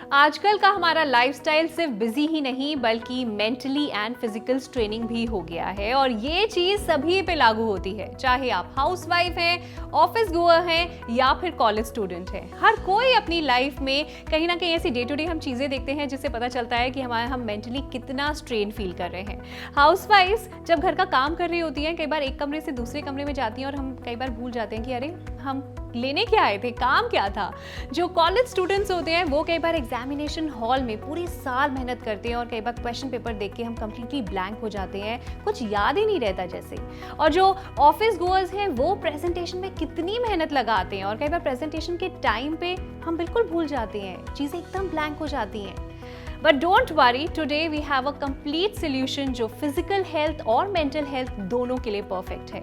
आजकल का हमारा लाइफस्टाइल सिर्फ बिजी ही नहीं बल्कि मेंटली एंड फिजिकल स्ट्रेनिंग भी हो गया है और ये चीज़ सभी पे लागू होती है, चाहे आप हाउसवाइफ हैं, ऑफिस गोअर हैं या फिर कॉलेज स्टूडेंट हैं। हर कोई अपनी लाइफ में कहीं ना कहीं ऐसी डे टू डे हम चीज़ें देखते हैं जिससे पता चलता है कि हम मेंटली कितना स्ट्रेन फील कर रहे हैं। हाउसवाइफ्स जब घर का काम कर रही होती हैं, कई बार एक कमरे से दूसरे कमरे में जाती हैं और हम कई बार भूल जाते हैं कि अरे हम लेने क्या आए थे, काम क्या था। जो कॉलेज स्टूडेंट्स होते हैं वो कई बार एग्जामिनेशन हॉल में पूरी साल मेहनत करते हैं और कई बार क्वेश्चन पेपर देख के हम कंप्लीटली ब्लैंक हो जाते हैं, कुछ याद ही नहीं रहता जैसे। और जो ऑफिस गोअर्स हैं वो प्रेजेंटेशन में कितनी मेहनत लगाते हैं और कई बार प्रेजेंटेशन के टाइम पे हम बिल्कुल भूल जाते हैं, चीज़ें एकदम ब्लैंक हो जाती हैं। But don't worry, today we have a complete solution जो फिजिकल हेल्थ और मेंटल हेल्थ दोनों के लिए परफेक्ट है।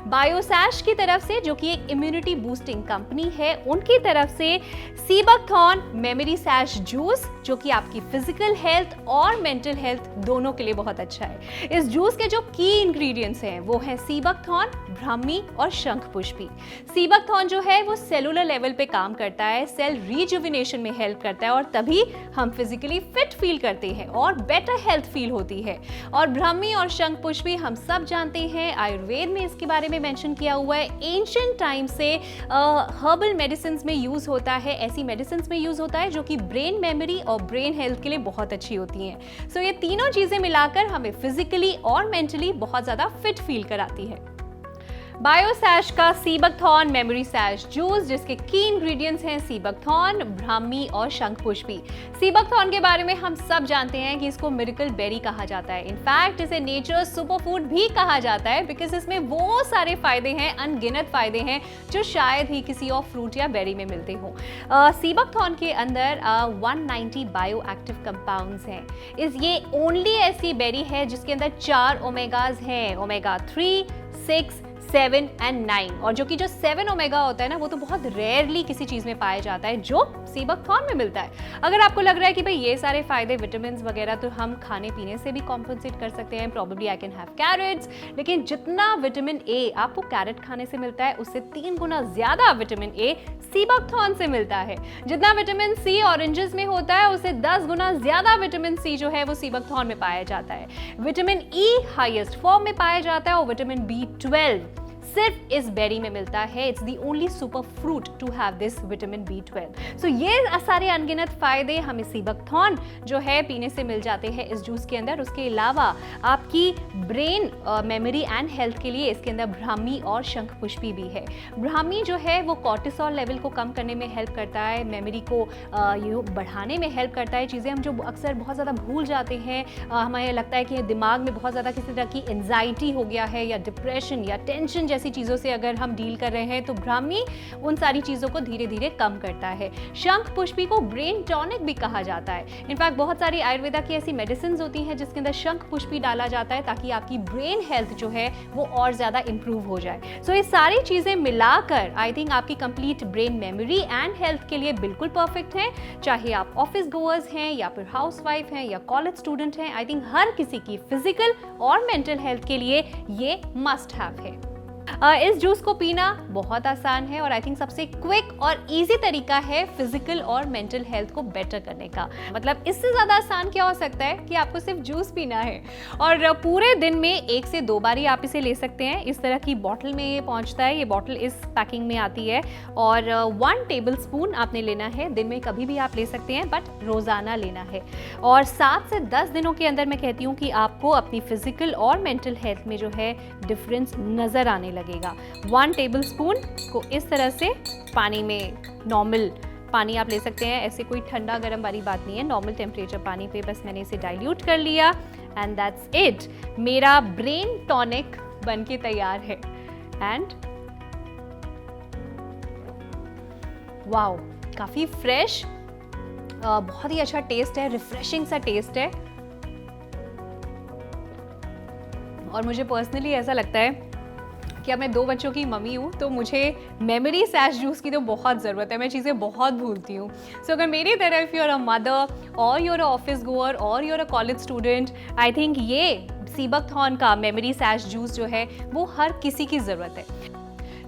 बायोसैश की तरफ से, जो कि एक इम्यूनिटी बूस्टिंग कंपनी है, उनकी तरफ से सीबकथॉर्न मेमोरी सैश जूस, जो कि आपकी फिजिकल हेल्थ और मेंटल हेल्थ दोनों के लिए बहुत अच्छा है। इस जूस के जो की इंग्रेडिएंट्स हैं वो हैं सीबकथॉर्न, ब्राह्मी और शंखपुष्पी। सीबकथॉर्न जो है वो सेलुलर लेवल पे काम करता है, सेल रिजुविनेशन में हेल्प करता है और तभी हम फिजिकली फिट फील करते हैं और बेटर हेल्थ फील होती है। और ब्राह्मी और शंखपुष्पी हम सब जानते हैं, आयुर्वेद में इसके बारे में मेंशन किया हुआ है। एंशिएंट टाइम से हर्बल मेडिसिन में यूज होता है, ऐसी मेडिसिन में यूज होता है जो कि ब्रेन मेमोरी और ब्रेन हेल्थ के लिए बहुत अच्छी होती हैं। सो ये तीनों चीजें मिलाकर हमें फिजिकली और मेंटली बहुत ज्यादा फिट फील कराती है। बायोसैश का सीबकथॉर्न मेमोरी सैश जूस, जिसके की इंग्रेडिएंट्स हैं सीबकथॉर्न, ब्राह्मी और शंखपुष्पी। सीबकथॉर्न के बारे में हम सब जानते हैं कि इसको मिरेकल बेरी कहा जाता है। इनफैक्ट इसे नेचर सुपर फूड भी कहा जाता है बिकॉज इसमें वो सारे फायदे हैं, अनगिनत फायदे हैं जो शायद ही किसी और फ्रूट या बेरी में मिलते हों। सीबकथॉर्न के अंदर 190 बायो एक्टिव कंपाउंड्स हैं। ये ओनली ऐसी बेरी है जिसके अंदर 4 ओमेगाज हैं, ओमेगा 3, 6, 7 एंड 9। और जो कि 7 ओमेगा होता है ना, वो तो बहुत रेयरली किसी चीज में पाया जाता है जो सीबकथॉर्न में मिलता है। अगर आपको लग रहा है कि भाई ये सारे फायदे विटामिन वगैरह तो हम खाने पीने से भी कॉम्पनसेट कर सकते हैं, probably I can have carrots, लेकिन जितना विटामिन ए आपको कैरेट खाने से मिलता है उससे 3 गुना ज्यादा विटामिन ए सीबकथॉर्न से मिलता है। जितना विटामिन सी ऑरेंजेस में होता है उससे 10 गुना ज्यादा विटामिन सी जो है वो सीबकथॉर्न में पाया जाता है। विटामिन ई हाईएस्ट फॉर्म में पाया जाता है और विटामिन B12 सिर्फ इस बेरी में मिलता है। It's the only super fruit to have this vitamin B12। So ये सारे अनगिनत फायदे हमें सीबकथॉर्न जो है पीने से मिल जाते हैं इस जूस के अंदर। उसके अलावा आपकी ब्रेन मेमोरी एंड हेल्थ के लिए इसके अंदर ब्राह्मी और शंखपुष्पी भी है। ब्राह्मी जो है वो कॉर्टिसोल लेवल को कम करने में हेल्प करता है, मेमोरी को बढ़ाने में हेल्प करता है। चीज़ें हम जो अक्सर बहुत ज़्यादा भूल जाते हैं, हमें लगता है कि दिमाग में बहुत ज़्यादा किसी तरह की एंजाइटी हो गया है या डिप्रेशन या टेंशन जैसी चीजों से अगर हम डील कर रहे हैं तो ब्राह्मी उन सारी चीजों को धीरे धीरे कम करता है। शंखपुष्पी को ब्रेन टॉनिक भी कहा जाता है। इनफैक्ट बहुत सारी आयुर्वेदा की ऐसी मेडिसिन होती हैं जिसके अंदर शंखपुष्पी डाला जाता है ताकि आपकी ब्रेन हेल्थ जो है वो और ज्यादा इंप्रूव हो जाए। सो ये सारी चीजें मिलाकर आई थिंक आपकी complete brain memory and health के लिए बिल्कुल परफेक्ट है। चाहे आप ऑफिस गोअर्स हैं या फिर हाउसवाइफ हैं या कॉलेज स्टूडेंट हैं, आई थिंक हर किसी की फिजिकल और मेंटल हेल्थ के लिए ये मस्ट हैव है। इस जूस को पीना बहुत आसान है और आई थिंक सबसे क्विक और इजी तरीका है फिजिकल और मेंटल हेल्थ को बेटर करने का। मतलब इससे ज़्यादा आसान क्या हो सकता है कि आपको सिर्फ जूस पीना है और पूरे दिन में 1 से 2 बार ही आप इसे ले सकते हैं। इस तरह की बॉटल में ये पहुंचता है, ये बॉटल इस पैकिंग में आती है और 1 टेबल स्पून आपने लेना है। दिन में कभी भी आप ले सकते हैं बट रोज़ाना लेना है और 7 से 10 दिनों के अंदर मैं कहती हूँ कि आपको अपनी फिजिकल और मेंटल हेल्थ में जो है डिफरेंस नज़र आने लगेगा। 1 टेबल स्पून को इस तरह से पानी में, नॉर्मल पानी आप ले सकते हैं, ऐसे कोई ठंडा गर्म वाली बात नहीं है, नॉर्मल टेम्परेचर पानी पे बस मैंने इसे डाइल्यूट कर लिया एंड दैट्स इट। मेरा ब्रेन टॉनिक बन के तैयार है एंड वाओ, काफ़ी फ्रेश, बहुत ही अच्छा टेस्ट है, रिफ्रेशिंग सा टेस्ट है। और मुझे पर्सनली ऐसा लगता है कि अब मैं 2 बच्चों की मम्मी हूँ तो मुझे मेमोरी सैश जूस की तो बहुत ज़रूरत है, मैं चीज़ें बहुत भूलती हूँ। सो अगर मेरी तरह if you are a mother और you are a office goer और you are a college student, I think ये सीबकथॉर्न का मेमोरी सैश जूस जो है वो हर किसी की ज़रूरत है।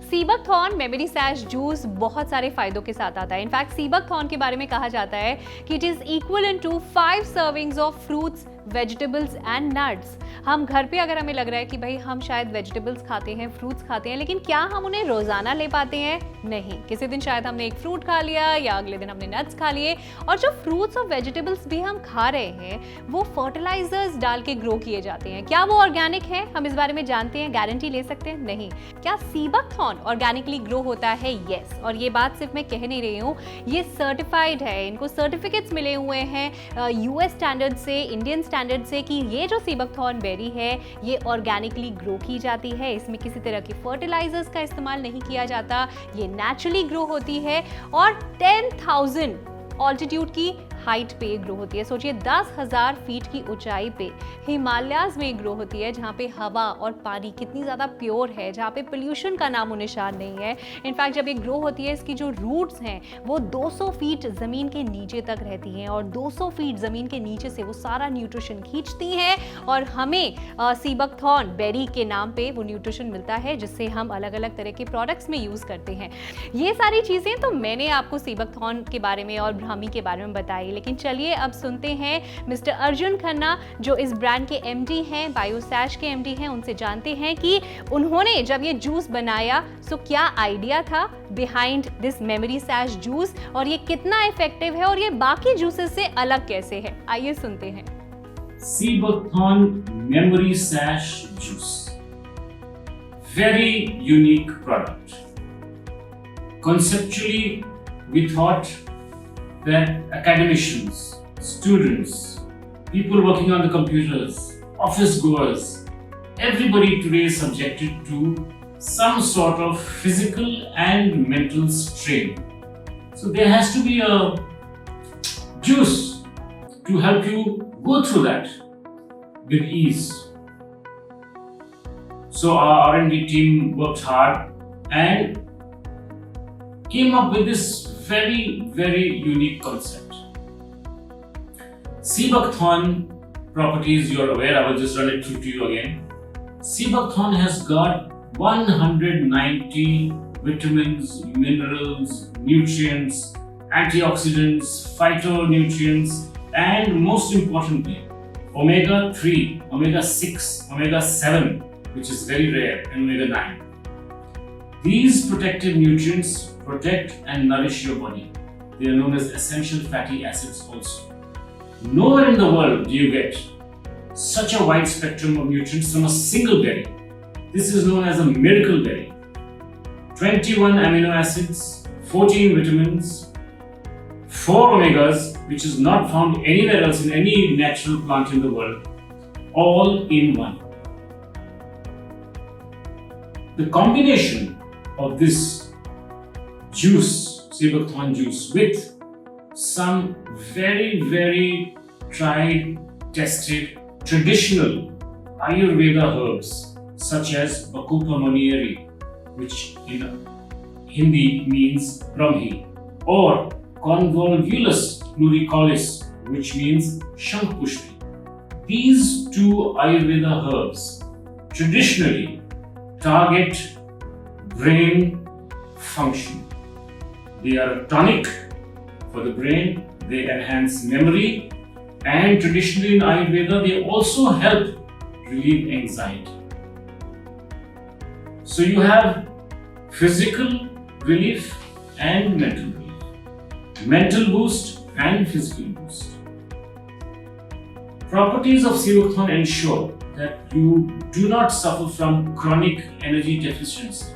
सीबकथॉर्न मेमोरी सैश जूस बहुत सारे फायदों के साथ आता है। इनफैक्ट सीबकथॉर्न के बारे में कहा जाता है कि it is equal to 5 servings of fruits, vegetables and nuts. हम घर पे अगर हमें लग रहा है कि भाई हम शायद वेजिटेबल्स खाते हैं, फ्रूट्स खाते हैं, लेकिन क्या हम उन्हें रोजाना ले पाते हैं? नहीं। किसी दिन शायद हमने एक फ्रूट खा लिया या अगले दिन हमने नट्स खा लिए। और जो फ्रूट्स और वेजिटेबल्स भी हम खा रहे हैं वो फर्टिलाइजर्स डाल के ग्रो किए जाते हैं। क्या वो ऑर्गेनिक है? हम इस बारे में जानते हैं, गारंटी ले सकते हैं? नहीं। क्या सीबकथॉर्न ऑर्गेनिकली ग्रो होता है? यस। और ये बात सिर्फ मैं कह नहीं रही हूँ, ये सर्टिफाइड है, इनको सर्टिफिकेट्स मिले हुए हैं यूएस स्टैंडर्ड से, इंडियन स्टैंडर्ड से, कि ये जो सीबकथॉर्न बेरी है ये ऑर्गेनिकली ग्रो की जाती है, इसमें किसी तरह के फर्टिलाइजर्स का इस्तेमाल नहीं किया जाता, ये नेचुरली ग्रो होती है और 10,000 ऑल्टीट्यूड की हाइट पे ग्रो होती है। सोचिए 10,000 फीट की ऊंचाई पे हिमालयाज में ग्रो होती है, जहाँ पे हवा और पानी कितनी ज़्यादा प्योर है, जहाँ पे पोल्यूशन का नामो निशान नहीं है। इनफैक्ट जब ये ग्रो होती है, इसकी जो रूट्स हैं वो 200 फीट ज़मीन के नीचे तक रहती हैं और 200 फीट ज़मीन के नीचे से वो सारा न्यूट्रिशन खींचती हैं और हमें सीबकथॉर्न बेरी के नाम पे वो न्यूट्रिशन मिलता है, जिससे हम अलग अलग तरह के प्रोडक्ट्स में यूज़ करते हैं। ये सारी चीज़ें तो मैंने आपको सीबकथॉर्न के बारे में और ब्राह्मी के बारे में बताई, लेकिन चलिए अब सुनते हैं मिस्टर अर्जुन खन्ना जो इस ब्रांड के एमडी हैं, बायोसैश के एमडी हैं, उनसे जानते हैं कि उन्होंने जब ये जूस बनाया तो क्या आइडिया था behind this memory sachet juice और ये कितना इफेक्टिव है और ये बाकी जूसेस से अलग कैसे है। आइए सुनते हैं। Sea buckthorn memory sachet juice, very unique product. Conceptually, we thought that academicians, students, people working on the computers, office goers, everybody today is subjected to some sort of physical and mental strain. So there has to be a juice to help you go through that with ease. So our R&D team worked hard and came up with this very, very unique concept. Seabukthorn properties, you're aware, I will just run it through to you again. Seabukthorn has got 190 vitamins, minerals, nutrients, antioxidants, phytonutrients, and most importantly, omega-3, omega-6, omega-7, which is very rare, and omega-9. These protective nutrients protect and nourish your body. They are known as essential fatty acids also. Nowhere in the world do you get such a wide spectrum of nutrients from a single berry. This is known as a miracle berry. 21 amino acids, 14 vitamins, 4 omegas, which is not found anywhere else in any natural plant in the world, all in one. The combination of this juice, Seabukthorn juice, with some very, very tried, tested, traditional Ayurveda herbs such as Bakupa Monieri, which in Hindi means Brahmi, or Convolvulus pluricolis, which means Shankpushpi. These two Ayurveda herbs traditionally target brain function. They are a tonic for the brain, they enhance memory, and traditionally in Ayurveda they also help relieve anxiety. So you have physical relief and mental relief, mental boost and physical boost. Properties of Seabukthorn ensure that you do not suffer from chronic energy deficiency.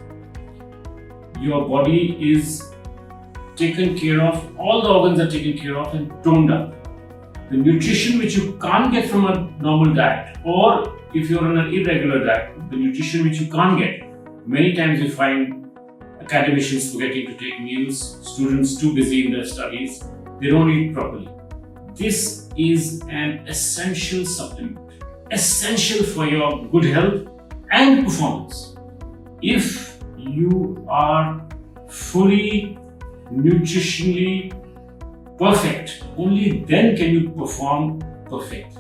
Your body is taken care of, all the organs are taken care of and toned up. The nutrition which you can't get from a normal diet, or if you're on an irregular diet, the nutrition which you can't get. Many times you find academicians forgetting to take meals, students too busy in their studies, they don't eat properly. This is an essential supplement, essential for your good health and performance. If you are fully nutritionally perfect, only then can you perform perfect.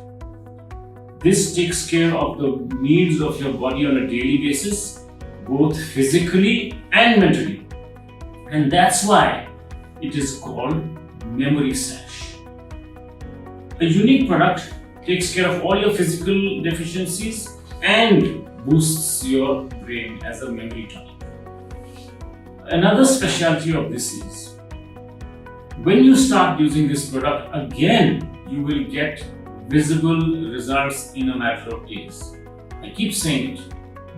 This takes care of the needs of your body on a daily basis, both physically and mentally. And that's why it is called Memory Sash. A unique product takes care of all your physical deficiencies and boosts your brain as a memory tonic. Another specialty of this is when you start using this product again, you will get visible results in a matter of days. I keep saying it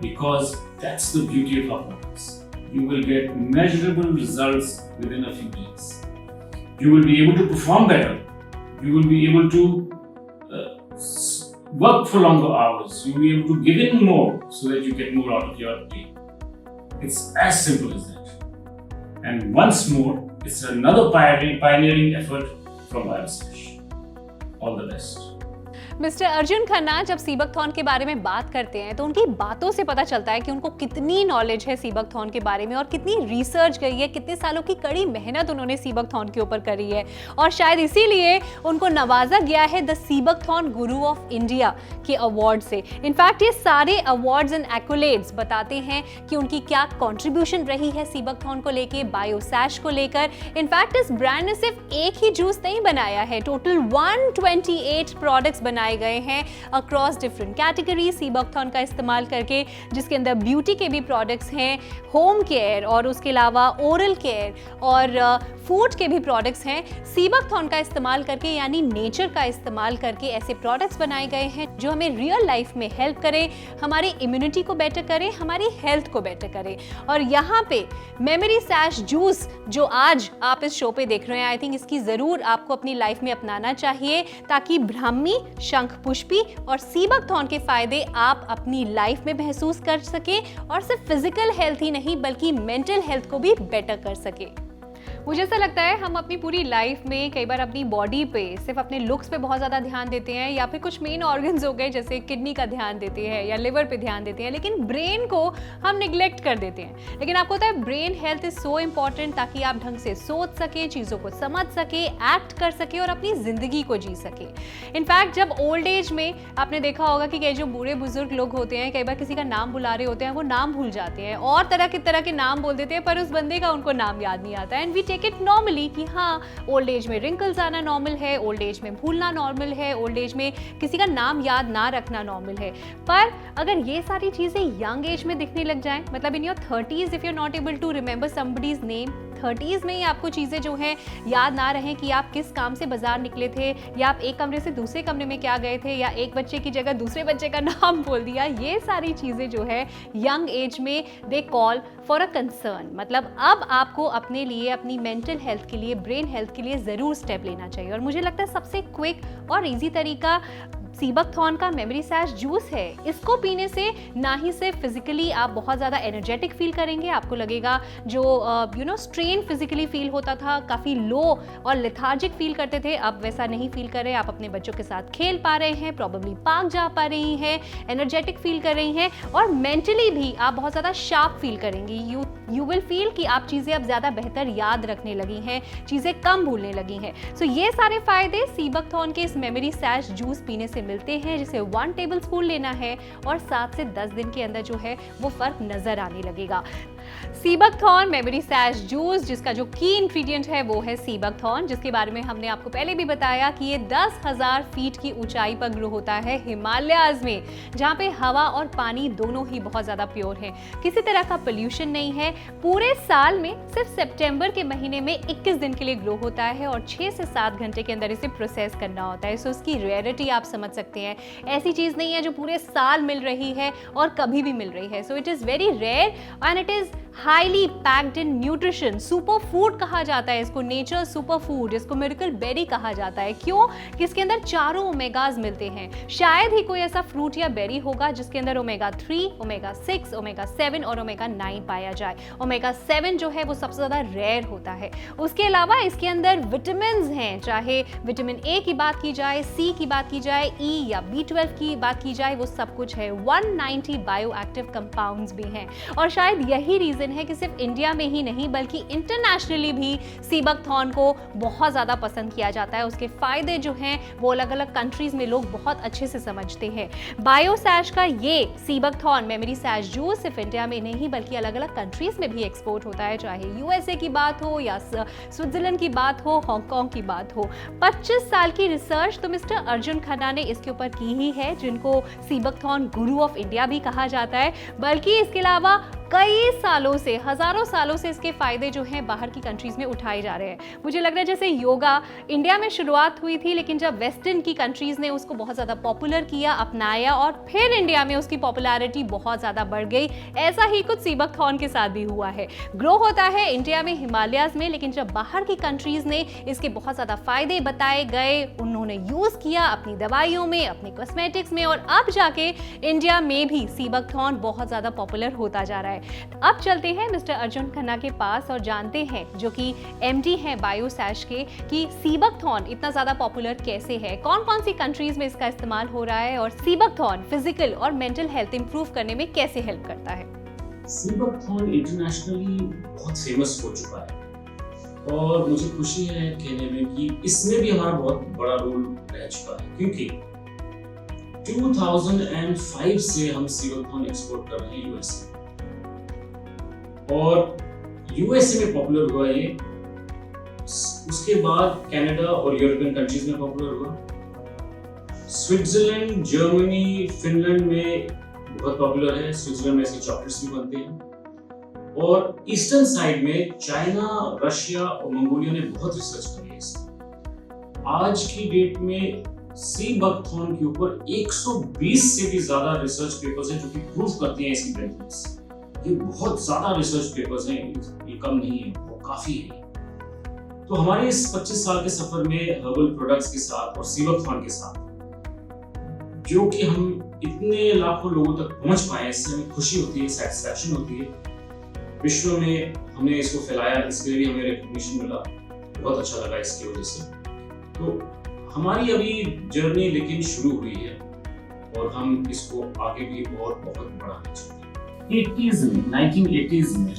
because that's the beauty of our products. You will get measurable results within a few days. You will be able to perform better. You will be able to work for longer hours. You will be able to give in more so that you get more out of your day. It's as simple as that. And once more, it's another pioneering effort from Biosash. All the best. Mister Arjun Khanna जब sea buckthorn के बारे में बात करते हैं तो उनकी बातों से पता चलता है कि उनको कितनी नॉलेज है सीबकथॉर्न के बारे में और कितनी रिसर्च गई है, कितने सालों की कड़ी मेहनत उन्होंने सीबकथॉर्न के ऊपर करी है और शायद इसीलिए उनको नवाजा गया है the sea buckthorn Guru of India के अवार्ड से। इनफैक्ट ये सारे अवार्ड्स एंड एक्कोलेड्स बताते हैं कि उनकी क्या कॉन्ट्रीब्यूशन रही है सीबकथॉर्न को लेके, बायोसैश को लेकर। इनफैक्ट इस ब्रांड ने सिर्फ एक ही जूस नहीं बनाया है, टोटल 128 प्रोडक्ट्स बनाए गए हैं अक्रॉस डिफरेंट कैटेगरी सीबकथॉर्न का इस्तेमाल करके, जिसके अंदर ब्यूटी के भी प्रोडक्ट्स हैं, होम केयर और उसके अलावा ओरल केयर और फूड के भी प्रोडक्ट्स हैं। सीबकथॉर्न का इस्तेमाल करके यानी नेचर का इस्तेमाल करके ऐसे प्रोडक्ट्स बनाए गए हैं जो हमें रियल लाइफ में हेल्प करें, हमारी इम्यूनिटी को बेटर करें, हमारी हेल्थ को बेटर करें। और यहाँ पे मेमोरी सैश जूस जो आज आप इस शो पे देख रहे हैं, आई थिंक इसकी ज़रूर आपको अपनी लाइफ में अपनाना चाहिए ताकि ब्राह्मी, शंखपुष्पी और सीबकथॉर्न के फायदे आप अपनी लाइफ में महसूस कर सकें और सिर्फ फिजिकल हेल्थ ही नहीं बल्कि मेंटल हेल्थ को भी बेटर कर सके। मुझे ऐसा लगता है हम अपनी पूरी लाइफ में कई बार अपनी बॉडी पे सिर्फ अपने लुक्स पे बहुत ज़्यादा ध्यान देते हैं या फिर कुछ मेन ऑर्गन्स हो गए जैसे किडनी का ध्यान देते हैं या लिवर पे ध्यान देते हैं, लेकिन ब्रेन को हम निगलेक्ट कर देते हैं। लेकिन आपको पता है brain health is so important ताकि आप ढंग से सोच सकें, चीज़ों को समझ सकें, एक्ट कर सकें और अपनी ज़िंदगी को जी सकें। इनफैक्ट जब ओल्ड एज में आपने देखा होगा कि कई जो बूढ़े बुजुर्ग लोग होते हैं कई बार किसी का नाम बुला रहे होते हैं, वो नाम भूल जाते हैं और तरह के नाम बोल देते हैं पर उस बंदे का उनको नाम याद नहीं आता है। And we take it normally कि हाँ ओल्ड एज में रिंकल्स आना नॉर्मल है, ओल्ड एज में भूलना नॉर्मल है, ओल्ड एज में किसी का नाम याद ना रखना नॉर्मल है। पर अगर ये सारी चीज़ें यंग एज में दिखने लग जाएं, मतलब in your 30s if you are not able to remember somebody's name, 30s में ही आपको चीज़ें जो हैं याद ना रहें कि आप किस काम से बाजार निकले थे या आप एक कमरे से दूसरे कमरे में क्या गए थे या एक बच्चे की जगह दूसरे बच्चे का नाम बोल दिया, ये सारी चीज़ें जो है यंग एज में they call for a concern. मतलब अब आपको अपने लिए, अपनी मेंटल हेल्थ के लिए, ब्रेन हेल्थ के लिए ज़रूर स्टेप लेना चाहिए। और मुझे लगता है सबसे क्विक और ईजी तरीका सीबकथॉर्न का मेमोरी सैश जूस है। इसको पीने से ना ही सिर्फ फिजिकली आप बहुत ज़्यादा एनर्जेटिक फील करेंगे, आपको लगेगा जो स्ट्रेन फिजिकली फील होता था, काफ़ी लो और लेथार्जिक फील करते थे, अब वैसा नहीं फील कर रहे। आप अपने बच्चों के साथ खेल पा रहे हैं, प्रॉब्लली पार्क जा पा रही हैं, एनर्जेटिक फील कर रही हैं और मेंटली भी आप बहुत ज़्यादा शार्प फील करेंगी। यू विल फील कि आप चीज़ें अब ज़्यादा बेहतर याद रखने लगी हैं, चीज़ें कम भूलने लगी हैं। सो ये सारे फायदे सीबकथॉर्न के इस मेमोरी सैश जूस पीने से मिलते हैं, जिसे 1 टेबलस्पून लेना है और 7 से 10 दिन के अंदर जो है वो फर्क नजर आने लगेगा। सीबकथॉर्न मेमोरी सैश जूस जिसका जो की इंग्रेडिएंट है वो है सीबकथॉर्न, जिसके बारे में हमने आपको पहले भी बताया कि ये 10,000 फीट की ऊंचाई पर ग्रो होता है हिमालयाज में, जहाँ पे हवा और पानी दोनों ही बहुत ज़्यादा प्योर हैं, किसी तरह का पोल्यूशन नहीं है। पूरे साल में सिर्फ सितंबर के महीने में 21 दिन के लिए ग्रो होता है और 6 से 7 घंटे के अंदर इसे प्रोसेस करना होता है। सो इसकी रेयरिटी आप समझ सकते हैं, ऐसी चीज़ नहीं है जो पूरे साल मिल रही है और कभी भी मिल रही है। So it is very rare and it is highly packed in nutrition. Super food कहा जाता है इसको, नेचर सुपर फूड, इसको मिरेकल बेरी कहा जाता है। क्यों? कि इसके अंदर चारों ओमेगाज मिलते हैं। शायद ही कोई ऐसा फ्रूट या बेरी होगा जिसके अंदर ओमेगा 3, ओमेगा 6, ओमेगा 7 और ओमेगा 9 पाया जाए। ओमेगा 7 जो है वो सबसे ज़्यादा रेयर होता है। उसके अलावा इसके अंदर विटामिन हैं, चाहे विटामिन ए की बात की जाए, सी की बात की जाए, ई या B12 की बात की जाए, वो सब कुछ है। 190 बायो एक्टिव कंपाउंड्स भी हैं और शायद यही रीज़न रीज़न है कि सिर्फ इंडिया में ही नहीं बल्कि इंटरनेशनली भी सीबकथॉर्न को बहुत ज़्यादा पसंद किया जाता है। उसके फ़ायदे जो हैं वो अलग अलग कंट्रीज़ में लोग बहुत अच्छे से समझते हैं। बायोसैश का ये सीबकथॉर्न मेमोरी सैश जूस सिर्फ इंडिया में नहीं बल्कि अलग अलग कंट्रीज़ में भी एक्सपोर्ट होता है, चाहे यूएसए की बात हो या स्विट्जरलैंड की बात हो, हांगकांग की बात हो। 25 साल की रिसर्च तो मिस्टर अर्जुन खन्ना ने इसके ऊपर की ही है, जिनको सीबकथॉर्न गुरु ऑफ इंडिया भी कहा जाता है। बल्कि इसके अलावा कई सालों से, हजारों सालों से इसके फायदे जो हैं बाहर की कंट्रीज में उठाए जा रहे हैं। मुझे लग रहा है जैसे योगा इंडिया में शुरुआत हुई थी, लेकिन जब वेस्टर्न की कंट्रीज ने उसको बहुत ज़्यादा पॉपुलर किया, अपनाया और फिर इंडिया में उसकी पॉपुलैरिटी बहुत ज़्यादा बढ़ गई। ऐसा ही कुछ सीबकथॉर्न के साथ भी हुआ है। ग्रो होता है इंडिया में, हिमालयाज में, लेकिन जब बाहर की कंट्रीज ने इसके बहुत ज़्यादा फायदे बताए गए, उन्होंने यूज़ किया अपनी दवाइयों में, अपने कॉस्मेटिक्स में, और अब जाके इंडिया में भी सीबकथॉर्न बहुत ज़्यादा पॉपुलर होता जा रहा है। अब चलते हैं मिस्टर अर्जुन खन्ना के पास और जानते हैं, जो कि एमडी हैं बायोसैश के, कि सीबकथॉर्न इतना ज्यादा पॉपुलर कैसे है, कौन कौन सी कंट्रीज में इसका इस्तेमाल हो रहा है और सीबकथॉर्न फिजिकल और मेंटल हेल्थ इंप्रूव करने में कैसे हेल्प करता है। सीबकथॉर्न इंटरनेशनली बहुत फेमस हो चुका है और मुझे खुशी है कहने में कि इसमें भी हमारा बहुत बड़ा रोल रह चुका है, क्योंकि 2005 से हम सीबकथॉर्न एक्सपोर्ट कर रहे हैं यूएसए, और यूएसए में पॉपुलर हुआ ये, उसके बाद कनाडा और यूरोपियन कंट्रीज में पॉपुलर हुआ। स्विट्जरलैंड, जर्मनी, फिनलैंड में बहुत पॉपुलर है। स्विट्जरलैंड में ऐसे चॉकलेट्स भी बनते हैं, और ईस्टर्न साइड में चाइना, रशिया और मंगोलिया ने बहुत रिसर्च करी है इसमें। आज की डेट में सीबकथॉर्न के ऊपर 120 से भी ज्यादा रिसर्च पेपर्स हैं जो कि प्रूव करते हैं इसकी बेनिफिट्स। ये बहुत ज्यादा रिसर्च पेपर्स हैं, ये कम नहीं है, वो काफी है। तो हमारे इस 25 साल के सफर में हर्बल प्रोडक्ट्स के साथ और सीबकथॉर्न के साथ, जो कि हम इतने लाखों लोगों तक पहुंच पाए, इससे हमें खुशी होती है, सेटिस्फैक्शन होती है। विश्व में हमने इसको फैलाया, इसके लिए भी हमें रिकॉग्निशन मिला, बहुत अच्छा लगा इसकी वजह से। तो हमारी अभी जर्नी लेकिन शुरू हुई है और हम इसको आगे भी बहुत बढ़ाना चाहते हैं। 1980s में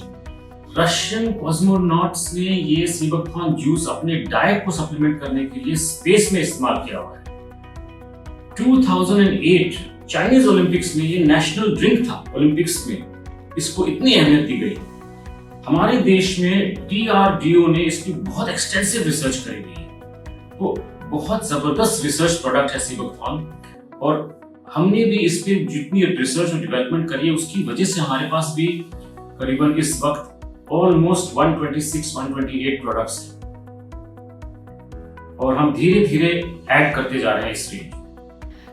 रशियन कॉस्मोनॉट्स ने ये सीबकथॉर्न जूस अपने डाइट को सप्लीमेंट करने के लिए स्पेस में इस्तेमाल किया हुआ है। 2008 चाइनीज ओलंपिक्स में ये नेशनल ड्रिंक था, ओलंपिक्स में इसको इतनी अहमियत दी गई। हमारे देश में DRDO ने इसकी बहुत एक्सटेंसिव रिसर्च करी गई है। तो बहुत जबरदस्त रिसर्च प्रोडक्ट है सीबकथॉर्न, और हमने भी इस पे जितनी रिसर्च और डेवलपमेंट करी है उसकी वजह से हमारे पास भी करीबन इस वक्त ऑलमोस्ट 128 प्रोडक्ट्स हैं, और हम धीरे धीरे ऐड करते जा रहे हैं इस रेंज।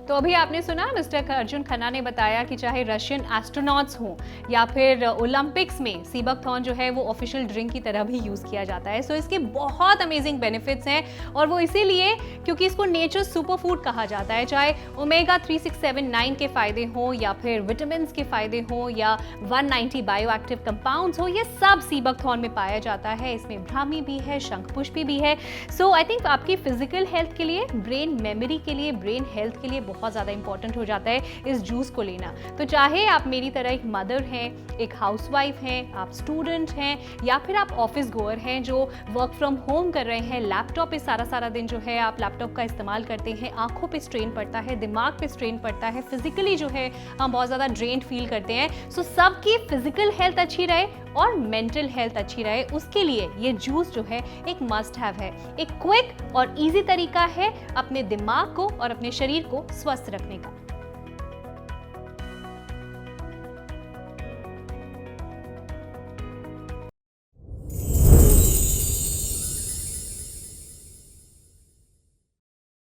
तो अभी आपने सुना मिस्टर अर्जुन खन्ना ने बताया कि चाहे रशियन एस्ट्रोनॉट्स हों या फिर ओलंपिक्स में सीबकथॉर्न जो है वो ऑफिशियल ड्रिंक की तरह भी यूज़ किया जाता है। सो इसके बहुत अमेजिंग बेनिफिट्स हैं, और वो इसीलिए क्योंकि इसको नेचर सुपर फूड कहा जाता है। चाहे ओमेगा 3, 6, 7, 9 के फ़ायदे हों या फिर विटामिन के फ़ायदे हों या 190 बायो एक्टिव कंपाउंड्स हो, ये सब सीबकथॉर्न में पाया जाता है। इसमें ब्राह्मी भी है, शंखपुष्पी भी है। सो आई थिंक आपकी फिजिकल हेल्थ के लिए, ब्रेन मेमोरी के लिए, ब्रेन हेल्थ के लिए बहुत ज़्यादा इंपॉर्टेंट हो जाता है इस जूस को लेना। तो चाहे आप मेरी तरह एक मदर हैं, एक हाउसवाइफ हैं, आप स्टूडेंट हैं, या फिर आप ऑफिस गोअर हैं जो वर्क फ्रॉम होम कर रहे हैं, लैपटॉप पे सारा दिन जो है आप लैपटॉप का इस्तेमाल करते हैं, आंखों पे स्ट्रेन पड़ता है, दिमाग पे स्ट्रेन पड़ता है, फिजिकली जो है हम बहुत ज़्यादा ड्रेन्ड फील करते हैं। सो सबकी फिजिकल हेल्थ अच्छी रहे और मेंटल हेल्थ अच्छी रहे, उसके लिए ये जूस जो है एक मस्ट हैव है। एक क्विक और इजी तरीका है अपने दिमाग को और अपने शरीर को स्वस्थ रखने का।